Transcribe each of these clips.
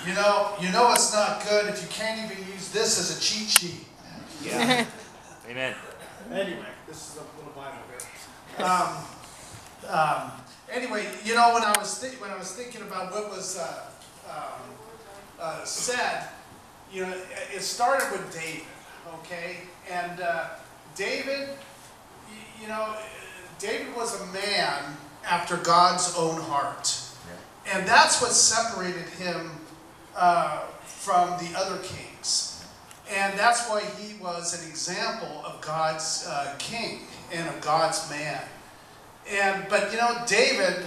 You know it's not good if you can't even use this as a cheat sheet. Yeah. Amen. Anyway, this is a little Bible here. Anyway, you know, when I was thinking about what was said, you know, it started with David, okay? And David, you know, David was a man after God's own heart. Yeah. And that's what separated him from the other kings. And that's why he was an example of God's king and of God's man. But you know, David,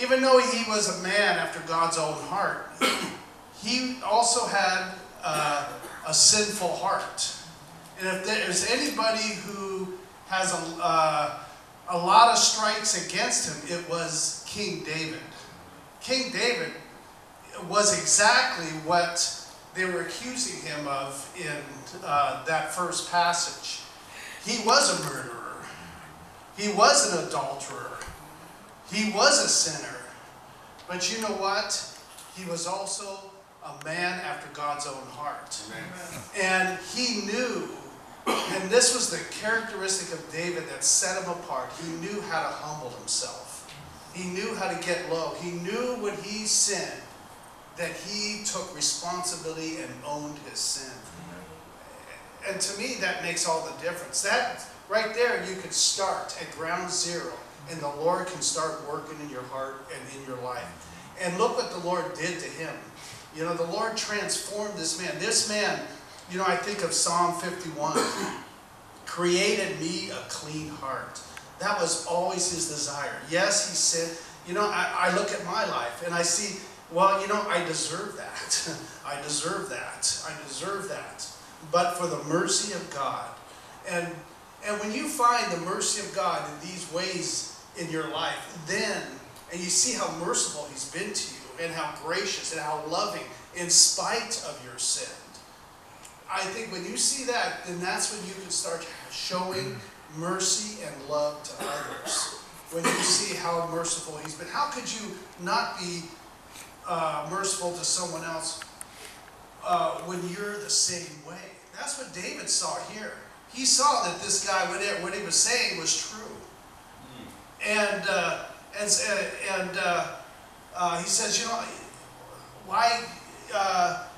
even though he was a man after God's own heart, he also had a sinful heart. And if there's anybody who has a lot of strikes against him, it was King David. King David was exactly what they were accusing him of in that first passage. He was a murderer. He was an adulterer. He was a sinner. But you know what? He was also a man after God's own heart. Amen. And he knew, and this was the characteristic of David that set him apart. He knew how to humble himself. He knew how to get low. He knew when he sinned that he took responsibility and owned his sin. And to me, that makes all the difference. That right there, you could start at ground zero, and the Lord can start working in your heart and in your life. And look what the Lord did to him. You know, the Lord transformed this man. This man, you know, I think of Psalm 51. Created me a clean heart. That was always his desire. Yes, he said, you know, I look at my life and I see, well, you know, I deserve that. I deserve that. I deserve that. But for the mercy of God. And when you find the mercy of God in these ways in your life, then, and you see how merciful he's been to you, and how gracious and how loving in spite of your sin. I think when you see that, then that's when you can start showing mercy and love to others. When you see how merciful he's been. How could you not be merciful to someone else when you're the same way? That's what David saw here. He saw that this guy, what he was saying was true. And he says, you know, why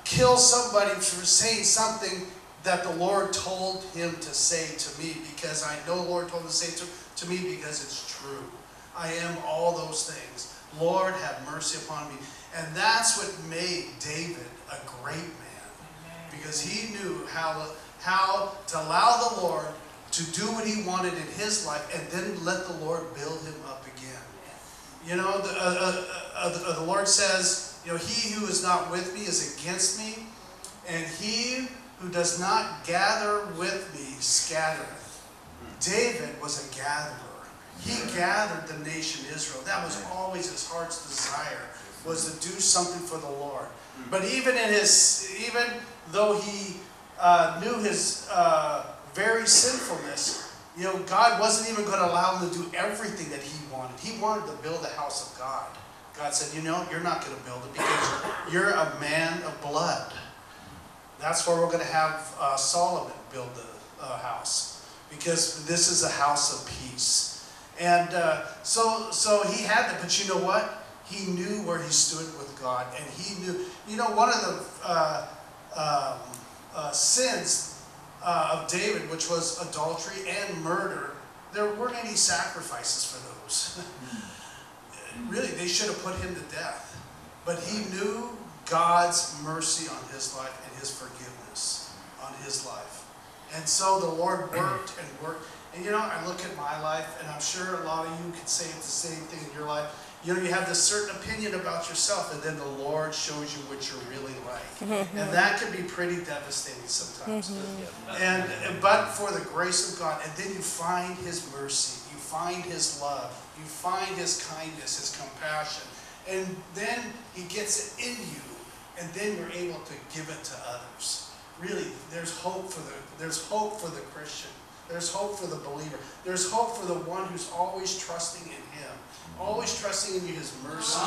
kill somebody for saying something that the Lord told him to say to me? Because I know the Lord told him to say to me because it's true. I am all those things. Lord, have mercy upon me. And that's what made David a great man. Because he knew how to allow the Lord to do what he wanted in his life, and then let the Lord build him up again. You know, the Lord says, you know, he who is not with me is against me, and he who does not gather with me scattereth. David was a gatherer. He gathered the nation Israel. That was always his heart's desire, was to do something for the Lord. But even though he knew his very sinfulness, you know, God wasn't even going to allow him to do everything that he wanted. He wanted to build the house of God. God said, you know, you're not going to build it because you're a man of blood. That's why we're going to have Solomon build the house, because this is a house of peace. And so he had that, but you know what? He knew where he stood with God, and he knew, you know, one of the sins of David, which was adultery and murder, there weren't any sacrifices for those. Really, they should have put him to death. But he knew God's mercy on his life and his forgiveness on his life. And so the Lord worked and worked. And you know, I look at my life, and I'm sure a lot of you could say the same thing in your life. You know, you have this certain opinion about yourself, and then the Lord shows you what you're really like. And that can be pretty devastating sometimes. But for the grace of God, and then you find his mercy, you find his love, you find his kindness, his compassion, and then he gets it in you, and then you're able to give it to others. Really, there's hope for the Christian. There's hope for the believer. There's hope for the one who's always trusting in him. Always trusting in his mercy.